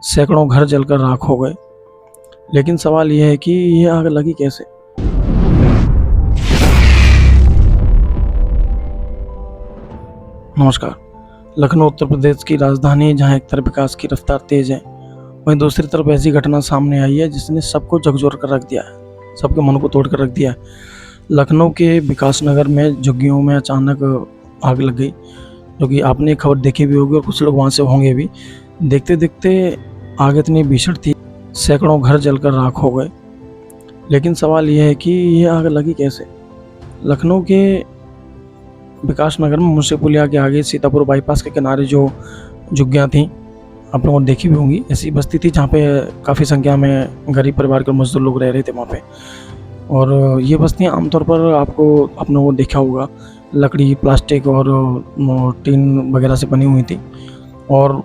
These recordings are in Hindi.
सैकड़ों घर जलकर राख हो गए। लेकिन सवाल यह है कि ये आग लगी कैसे? नमस्कार। लखनऊ उत्तर प्रदेश की राजधानी है, जहाँ एक तरफ विकास की रफ्तार तेज है, वहीं दूसरी तरफ ऐसी घटना सामने आई है जिसने सबको झकझोर कर रख दिया है, सबके मन को तोड़ कर रख दिया है। लखनऊ के विकास नगर में झुग्गियों में अचानक आग लग गई, जो कि आपने ये खबर देखी भी होगी और कुछ लोग वहाँ से होंगे भी। देखते देखते आग इतनी भीषण थी, सैकड़ों घर जलकर राख हो गए। लेकिन सवाल यह है कि ये आग लगी कैसे? लखनऊ के विकास नगर में मुंशी पुलिया के आगे सीतापुर बाईपास के किनारे जो झुग्गियाँ थीं, आप लोगों ने देखी भी होंगी। ऐसी बस्ती थी जहाँ पे काफ़ी संख्या में गरीब परिवार के मजदूर लोग रह रहे थे वहाँ पे। और ये बस्तियाँ आमतौर पर आपने वो देखा होगा, लकड़ी, प्लास्टिक और टीन वगैरह से बनी हुई थी और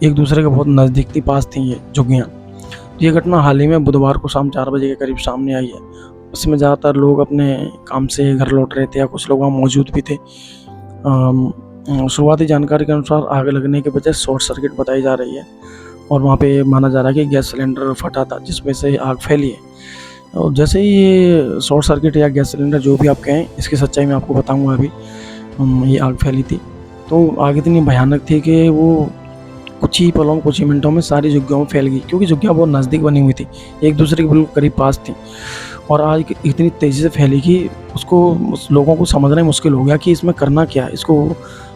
एक दूसरे के बहुत नज़दीक थी, पास थी ये झुग्गियाँ। ये घटना हाल ही में बुधवार को शाम 4 बजे के करीब सामने आई है। उसमें ज़्यादातर लोग अपने काम से घर लौट रहे थे या कुछ लोग वहाँ मौजूद भी थे। शुरुआती जानकारी के अनुसार आग लगने की वजह शॉर्ट सर्किट बताई जा रही है और वहाँ पे माना जा रहा है कि गैस सिलेंडर फटा था, जिसमें से आग फैली है। और जैसे ही ये शॉर्ट सर्किट या गैस सिलेंडर जो भी आप कहें, इसकी सच्चाई मैं आपको बताऊँगा अभी। ये आग फैली थी तो आग इतनी भयानक थी कि वो कुछ ही पलों में, कुछ ही मिनटों में सारी झुग्गियों में फैल गई, क्योंकि झुग्गियाँ बहुत नज़दीक बनी हुई थी, एक दूसरे के बिल्कुल करीब पास थी। और आग इतनी तेज़ी से फैली कि उस लोगों को समझना मुश्किल हो गया कि इसमें करना क्या है, इसको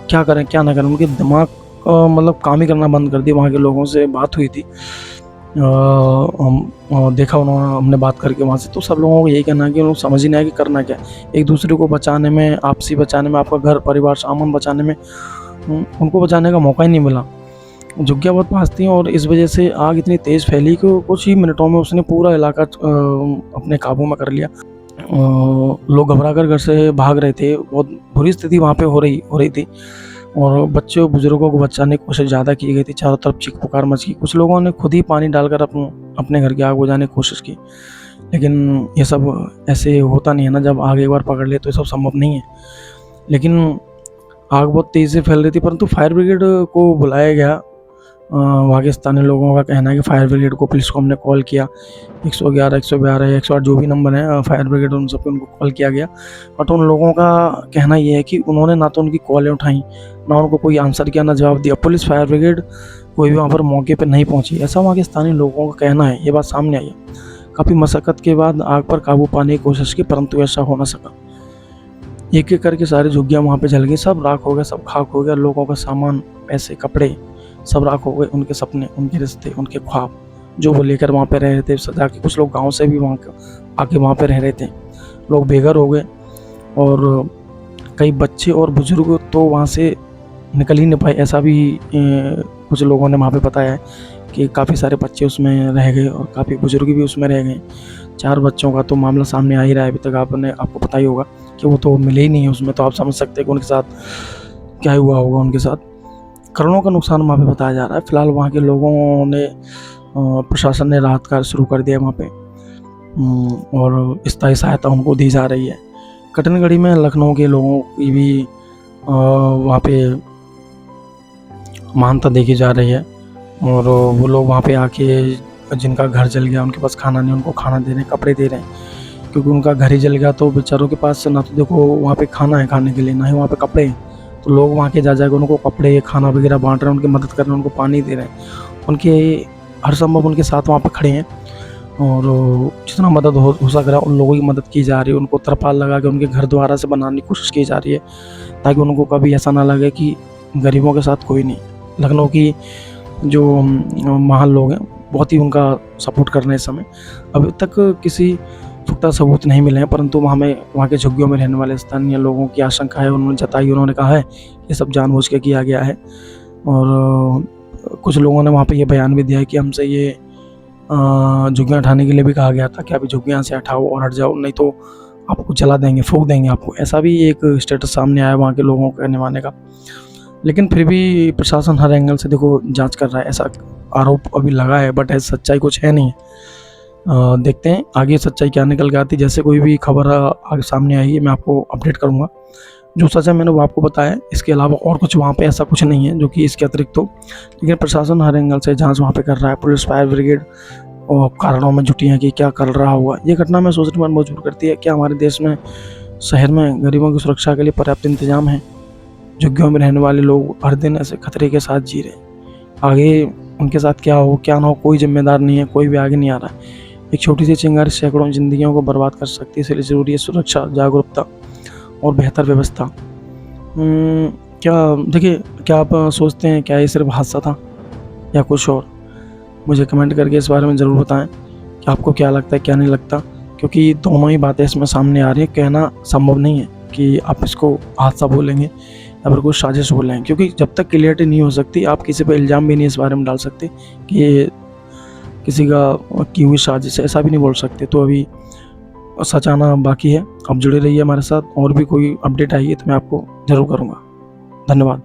क्या करें क्या ना करें। उनके दिमाग मतलब काम ही करना बंद कर दिया। वहाँ के लोगों से बात हुई थी, देखा हमने बात करके वहाँ से, तो सब लोगों को यही कहना है कि उनको समझ ही नहीं आया कि करना क्या है। एक दूसरे को बचाने में, आपसी बचाने में, आपका घर परिवार सामान बचाने में उनको बचाने का मौका ही नहीं मिला। झुग्गियाँ बहुत पास थी और इस वजह से आग इतनी तेज़ फैली कि कुछ ही मिनटों में उसने पूरा इलाका अपने काबू में कर लिया। लोग घबरा कर घर से भाग रहे थे, बहुत बुरी स्थिति वहाँ पे हो रही थी और बच्चे और बुजुर्गों को बचाने की कोशिश ज़्यादा की गई थी। चारों तरफ चीख पुकार मच गई। कुछ लोगों ने खुद ही पानी डालकर अपने घर की आग बुझाने की कोशिश की, लेकिन ये सब ऐसे होता नहीं है ना, जब आग एक बार पकड़ ले तो ये सब संभव नहीं है। लेकिन आग बहुत तेज़ी से फैल रही थी, परंतु फायर ब्रिगेड को बुलाया गया। वहाँ के स्थानीय लोगों का कहना है कि फायर ब्रिगेड को, पुलिस को हमने कॉल किया, 111, 112, 108 जो भी नंबर है फायर ब्रिगेड, उन सब पे उनको कॉल किया गया। बट उन लोगों का कहना ये है कि उन्होंने ना तो उनकी कॉलें उठाई, ना उनको कोई आंसर किया, ना जवाब दिया। पुलिस, फायर ब्रिगेड कोई भी वहाँ पर मौके पर नहीं पहुँची, ऐसा वहाँ के स्थानीय लोगों का कहना है। ये बात सामने आई है। काफ़ी मशक्क़त के बाद आग पर काबू पाने की कोशिश की, परंतु ऐसा हो ना सका। एक एक करके सारी झुग्गियाँ वहाँ पे जल गई, सब राख हो गया, सब खाक हो गया। लोगों का सामान, पैसे, कपड़े सब राख हो गए। उनके सपने, उनके रिश्ते, उनके ख्वाब जो वो लेकर वहाँ पे रह रहे थे सजा के। कुछ लोग गांव से भी आके वहाँ पे रह रहे थे। लोग बेघर हो गए और कई बच्चे और बुजुर्ग तो वहाँ से निकल ही नहीं पाए। ऐसा भी कुछ लोगों ने वहाँ पे बताया है कि काफ़ी सारे बच्चे उसमें रह गए और काफ़ी बुजुर्ग भी उसमें रह गए। 4 बच्चों का तो मामला सामने आ ही रहा है अभी तक। आपको पता ही होगा कि वो तो मिले ही नहीं है उसमें, तो आप समझ सकते हैं कि उनके साथ क्या हुआ होगा। उनके साथ करोड़ों का नुकसान वहाँ पे बताया जा रहा है। फिलहाल वहाँ के लोगों ने, प्रशासन ने राहत कार्य शुरू कर दिया वहाँ पे और स्थायी सहायता उनको दी जा रही है। कठिन घड़ी में लखनऊ के लोगों की भी वहाँ पे महानता देखी जा रही है और वो लोग वहाँ पे आके, जिनका घर जल गया, उनके पास खाना नहीं, उनको खाना दे रहे हैं, कपड़े दे रहे हैं। क्योंकि उनका घर ही जल गया तो बेचारों के पास ना तो देखो वहाँ पे खाना है खाने के लिए, ना ही वहाँ पे कपड़े हैं। तो लोग वहाँ के जा उनको कपड़े, खाना वगैरह बांट रहे हैं, उनकी मदद कर रहे हैं, उनको पानी दे रहे हैं, उनके हर संभव उनके साथ वहाँ पे खड़े हैं और जितना मदद हो सक रहा है उन लोगों की मदद की जा रही है। उनको तरपाल लगा के उनके घर दोबारा से बनाने की कोशिश की जा रही है, ताकि उनको कभी ऐसा ना लगे कि गरीबों के साथ कोई नहीं। लखनऊ की जो महान लोग हैं बहुत ही उनका सपोर्ट कर रहे हैं इस समय। अभी तक किसी पुख्ता सबूत नहीं मिले हैं, परंतु वहाँ के झुग्गियों में रहने वाले स्थानीय लोगों की आशंका है, उन्होंने जताई। उन्होंने कहा है ये सब जानबूझ के किया गया है और कुछ लोगों ने वहाँ पे ये बयान भी दिया है कि हमसे ये झुग्गियाँ हटाने के लिए भी कहा गया था कि अभी झुग्गियाँ से हटाओ और हट जाओ, नहीं तो आपको जला देंगे, फूंक देंगे आपको। ऐसा भी एक स्टेटस सामने आया वहाँ के लोगों को कहने वाने का। लेकिन फिर भी प्रशासन हर एंगल से देखो जांच कर रहा है, ऐसा आरोप अभी लगा है, बट ऐसी सच्चाई कुछ है नहीं। देखते हैं आगे सच्चाई क्या निकल के आती। जैसे कोई भी खबर आगे सामने आई है मैं आपको अपडेट करूँगा। जो सच है मैंने वो आपको बताया, इसके अलावा और कुछ वहाँ पे ऐसा कुछ नहीं है जो कि इसके अतिरिक्त हो। लेकिन प्रशासन हर एंगल से जांच वहाँ पे कर रहा है, पुलिस, फायर ब्रिगेड और कारणों में जुटी है कि क्या कर रहा होगा। ये घटना में सोचने पर मजबूर करती है, क्या हमारे देश में, शहर में गरीबों की सुरक्षा के लिए पर्याप्त इंतजाम है? झुग्गियों में रहने वाले लोग हर दिन ऐसे खतरे के साथ जी रहे हैं। आगे उनके साथ क्या हो क्या ना हो, कोई जिम्मेदार नहीं है, कोई भी आगे नहीं आ रहा है। एक छोटी सी चिंगारी सैकड़ों जिंदगियों को बर्बाद कर सकती है, इसलिए ज़रूरी है सुरक्षा, जागरूकता और बेहतर व्यवस्था। क्या देखिए, क्या आप सोचते हैं क्या ये सिर्फ हादसा था या कुछ और? मुझे कमेंट करके इस बारे में ज़रूर बताएं कि आपको क्या लगता है, क्या नहीं लगता, क्योंकि दोनों ही बातें इसमें सामने आ रही हैं। कहना संभव नहीं है कि आप इसको हादसा बोलेंगे या फिर कुछ साजिश बोलेंगे, क्योंकि जब तक क्लियरिटी नहीं हो सकती आप किसी पर इल्ज़ाम भी नहीं इस बारे में डाल सकते कि ये किसी का की हुई साजिश है, ऐसा भी नहीं बोल सकते। तो अभी सच आना बाकी है। आप जुड़े रहिए हमारे साथ, और भी कोई अपडेट आएगी तो मैं आपको ज़रूर करूँगा। धन्यवाद।